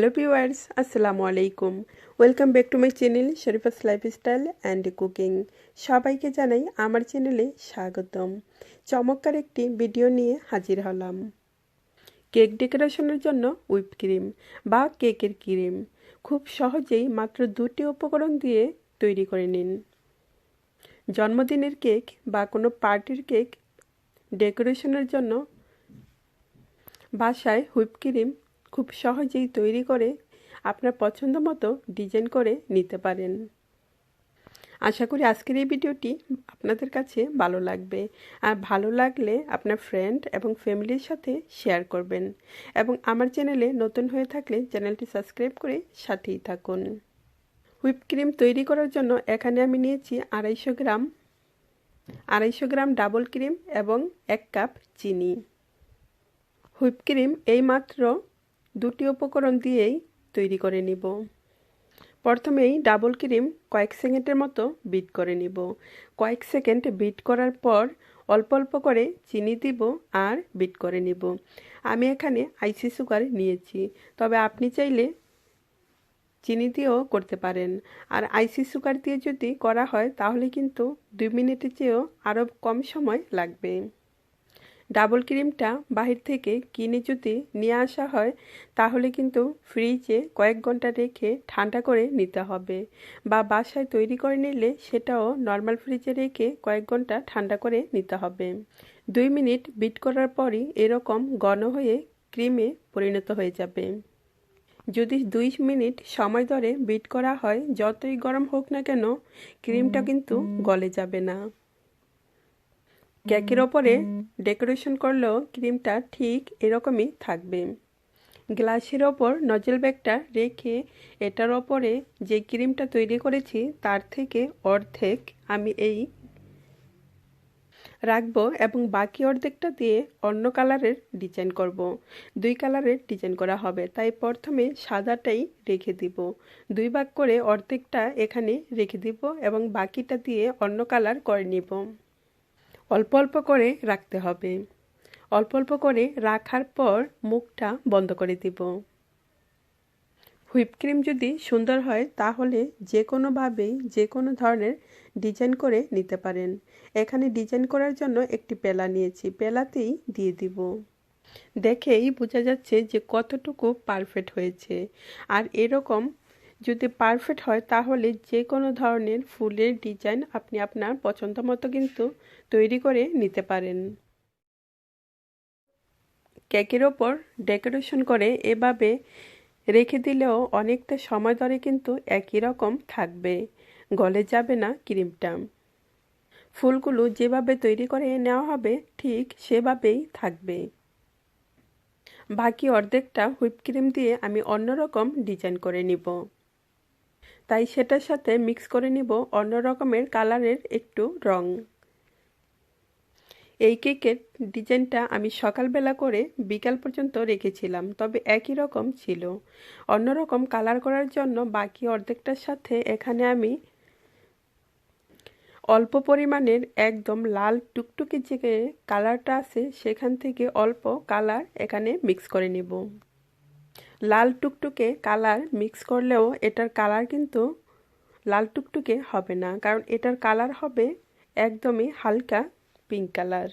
Hello viewers, আসসালামু আলাইকুম। Welcome back to my channel Sharifa's lifestyle and cooking. সবাইকে জানাই আমার চ্যানেলে স্বাগতম। চমৎকার একটি ভিডিও নিয়ে হাজির হলাম। কেক ডেকোরেশনের জন্য হুইপ ক্রিম বা কেকের ক্রিম খুব সহজেই মাত্র 2টি উপকরণ দিয়ে তৈরি করে নিন। জন্মদিনের কেক বা কোনো পার্টির কেক ডেকোরেশনের জন্য বাসায় হুইপ ক্রিম খুব সহজেই তৈরি করে আপনার পছন্দ মতো ডিজাইন করে নিতে পারেন। আশা করি আজকের এই ভিডিওটি আপনাদের কাছে ভালো লাগবে, আর ভালো লাগলে আপনার ফ্রেন্ড এবং ফ্যামিলির সাথে শেয়ার করবেন, এবং আমার চ্যানেলে নতুন হয়ে থাকলে চ্যানেলটি সাবস্ক্রাইব করে সাথেই থাকুন। হুইপ ক্রিম তৈরি করার জন্য এখানে আমি নিয়েছি 250 গ্রাম ডাবল ক্রিম এবং 1 কাপ চিনি। হুইপ ক্রিম এইমাত্র 2টি উপকরণ দিয়েই তৈরি করে নিব। প্রথমেই ডাবল ক্রিম কয়েক সেকেন্ডের মতো বিট করে নিব। কয়েক সেকেন্ড বিট করার পর অল্প অল্প করে চিনি দিব আর বিট করে নিব। আমি এখানে আইসি সুগার নিয়েছি, তবে আপনি চাইলে চিনি দিয়েও করতে পারেন। আর আইসি সুগার দিয়ে যদি করা হয় তাহলে কিন্তু 2 মিনিটের চেয়েও আরও কম সময় লাগবে। ডাবল ক্রিমটা বাহির থেকে কিনে যদি নিয়ে আসা হয় তাহলে কিন্তু ফ্রিজে কয়েক ঘন্টা রেখে ঠান্ডা করে নিতে হবে, বা বাসায় তৈরি করে নিলে সেটাও নর্মাল ফ্রিজে রেখে কয়েক ঘন্টা ঠান্ডা করে নিতে হবে। 2 মিনিট বিট করার পরই এরকম ঘন হয়ে ক্রিমে পরিণত হয়ে যাবে। যদি 2 মিনিট সময় ধরে বিট করা হয়, যতই গরম হোক না কেন ক্রিমটা কিন্তু গলে যাবে না। কেকের ওপরে ডেকোরেশন করলেও ক্রিমটা ঠিক এরকমই থাকবে। গ্লাসের ওপর নজল ব্যাগটা রেখে এটার ওপরে যে ক্রিমটা তৈরি করেছি তার থেকে অর্ধেক আমি এই রাখবো, এবং বাকি অর্ধেকটা দিয়ে অন্য কালারের ডিজাইন করব। 2 কালারের ডিজাইন করা হবে, তাই প্রথমে সাদাটাই রেখে দিব। 2 ভাগ করে অর্ধেকটা এখানে রেখে দিব এবং বাকিটা দিয়ে অন্য কালার করে নিব। অল্প অল্প করে রাখতে হবে। অল্প অল্প করে রাখার পর মুখটা বন্ধ করে দিব। হুইপ ক্রিম যদি সুন্দর হয় তাহলে যে কোনোভাবেই যে কোনো ধরনের ডিজাইন করে নিতে পারেন। এখানে ডিজাইন করার জন্য একটি পেলা নিয়েছি, পেলাতেই দিয়ে দিব। দেখেই বোঝা যাচ্ছে যে কতটুকু পারফেক্ট হয়েছে। আর এরকম যদি পারফেক্ট হয় তাহলে যে কোনো ধরনের ফুলের ডিজাইন আপনি আপনার পছন্দ মতো কিন্তু তৈরি করে নিতে পারেন। কেকের ওপর ডেকোরেশন করে এভাবে রেখে দিলেও অনেকটা সময় ধরে কিন্তু একই রকম থাকবে, গলে যাবে না ক্রিমটা। ফুলগুলো যেভাবে তৈরি করে নেওয়া হবে ঠিক সেভাবেই থাকবে। বাকি অর্ধেকটা হুইপ ক্রিম দিয়ে আমি অন্যরকম ডিজাইন করে নিব, তাই সেটার সাথে মিক্স করে নিব অন্য রকমের কালারের একটু রং। এই কেকের ডিজাইনটা আমি সকালবেলা করে বিকাল পর্যন্ত রেখেছিলাম, তবে একই রকম ছিল। অন্যরকম কালার করার জন্য বাকি অর্ধেকটার সাথে এখানে আমি অল্প পরিমাণের একদম লাল টুকটুকে যে কালারটা আছে সেখান থেকে অল্প কালার এখানে মিক্স করে নিব। লাল টুকটুকে কালার মিক্স করলেও এটার কালার কিন্তু লাল টুকটুকে হবে না, কারণ এটার কালার হবে একদমই হালকা পিঙ্ক কালার।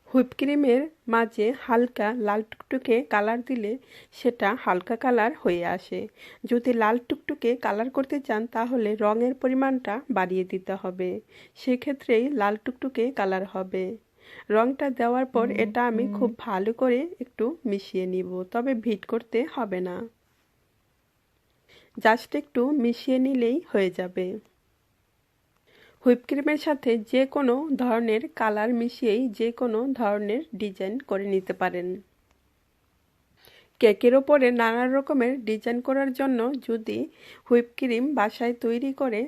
হুইপ ক্রিমের মাঝে হালকা লাল টুকটুকে কালার দিলে সেটা হালকা কালার হয়ে আসে। যদি লাল টুকটুকে কালার করতে চান তাহলে রঙের পরিমাণটা বাড়িয়ে দিতে হবে, সেক্ষেত্রেই লাল টুকটুকে কালার হবে। রঙটা দেওয়ার পর এটা আমি খুব ভালো করে একটু মিশিয়ে নিব, তবে ভিট করতে হবে না, জাস্ট একটু মিশিয়ে নিলেই হয়ে যাবে। হুইপ ক্রিমের সাথে যে কোনো ধরনের কালার মিশিয়েই যে কোনো ধরনের ডিজাইন করে নিতে পারেন। কেকের ওপরে নানা রকমের ডিজাইন করার জন্য যদি হুইপ ক্রিম বাসায় তৈরি করে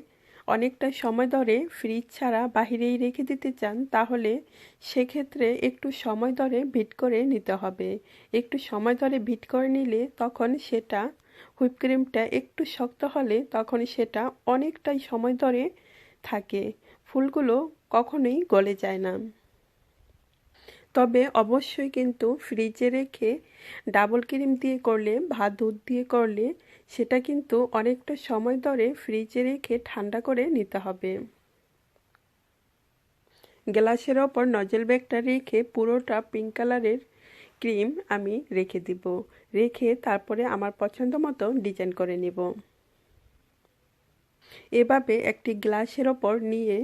অনেকটা সময় ধরে ফ্রিজ ছাড়া বাহিরেই রেখে দিতে চান তাহলে সেক্ষেত্রে একটু সময় ধরে বিট করে নিতে হবে। একটু সময় ধরে বিট করে নিলে তখন সেটা হুইপ ক্রিমটা একটু শক্ত হলে তখন সেটা অনেকটাই সময় ধরে থাকে, ফুলগুলো কখনোই গলে যায় না। তবে অবশ্যই কিন্তু ফ্রিজে রেখে ডাবল ক্রিম দিয়ে করলে বা দুধ দিয়ে করলে সেটা কিন্তু অনেকটা সময় ধরে ফ্রিজে রেখে ঠান্ডা করে নিতে হবে। গ্লাসের ওপর নজল ব্যাগটা রেখে পুরোটা পিঙ্ক কালারের ক্রিম আমি রেখে দিব। রেখে তারপরে আমার পছন্দ মতো ডিজাইন করে নিব। এভাবে একটি গ্লাসের ওপর নিয়ে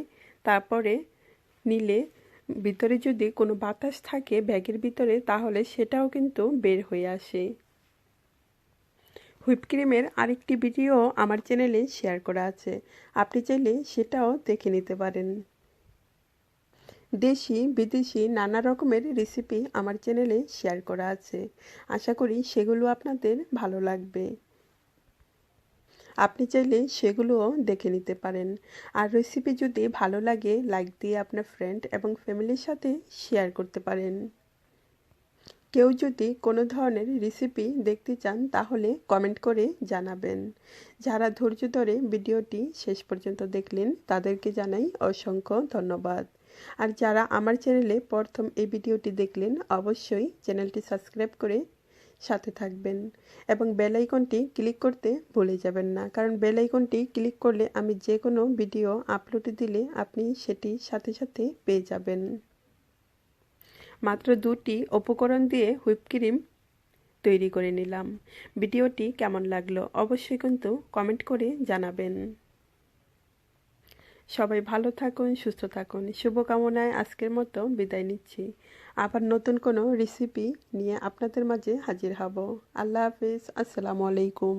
তারপরে নিলে ভিতরে যদি কোনো বাতাস থাকে ব্যাগের ভিতরে তাহলে সেটাও কিন্তু বের হয়ে আসে। হুইপ ক্রিমের আরেকটি ভিডিও আমার চ্যানেলে শেয়ার করা আছে, আপনি চাইলে সেটাও দেখে নিতে পারেন। দেশি বিদেশি নানা রকমের রেসিপি আমার চ্যানেলে শেয়ার করা আছে, আশা করি সেগুলো আপনাদের ভালো লাগবে। আপনি চাইলে সেগুলোও দেখে নিতে পারেন। আর রেসিপি যদি ভালো লাগে লাইক দিয়ে আপনার ফ্রেন্ড এবং ফ্যামিলির সাথে শেয়ার করতে পারেন। কেউ যদি কোনো ধরনের রেসিপি দেখতে চান তাহলে কমেন্ট করে জানাবেন। যারা ধৈর্য ধরে ভিডিওটি শেষ পর্যন্ত দেখলেন তাদেরকে জানাই অসংখ্য ধন্যবাদ। আর যারা আমার চ্যানেলে প্রথম এই ভিডিওটি দেখলেন অবশ্যই চ্যানেলটি সাবস্ক্রাইব করে সাথে থাকবেন এবং বেল আইকনটি ক্লিক করতে ভুলে যাবেন না, কারণ বেল আইকনটি ক্লিক করলে আমি যে কোনো ভিডিও আপলোড দিলে আপনি সেটি সাথে সাথে পেয়ে যাবেন। মাত্র 2টি উপকরণ দিয়ে হুইপ ক্রিম তৈরি করে নিলাম। ভিডিওটি কেমন লাগলো অবশ্যই কিন্তু কমেন্ট করে জানাবেন। সবাই ভালো থাকুন, সুস্থ থাকুন। শুভকামনায় আজকের মতো বিদায় নিচ্ছি। আবার নতুন কোনো রেসিপি নিয়ে আপনাদের মাঝে হাজির হব। আল্লাহ হাফেজ, আসসালামু আলাইকুম।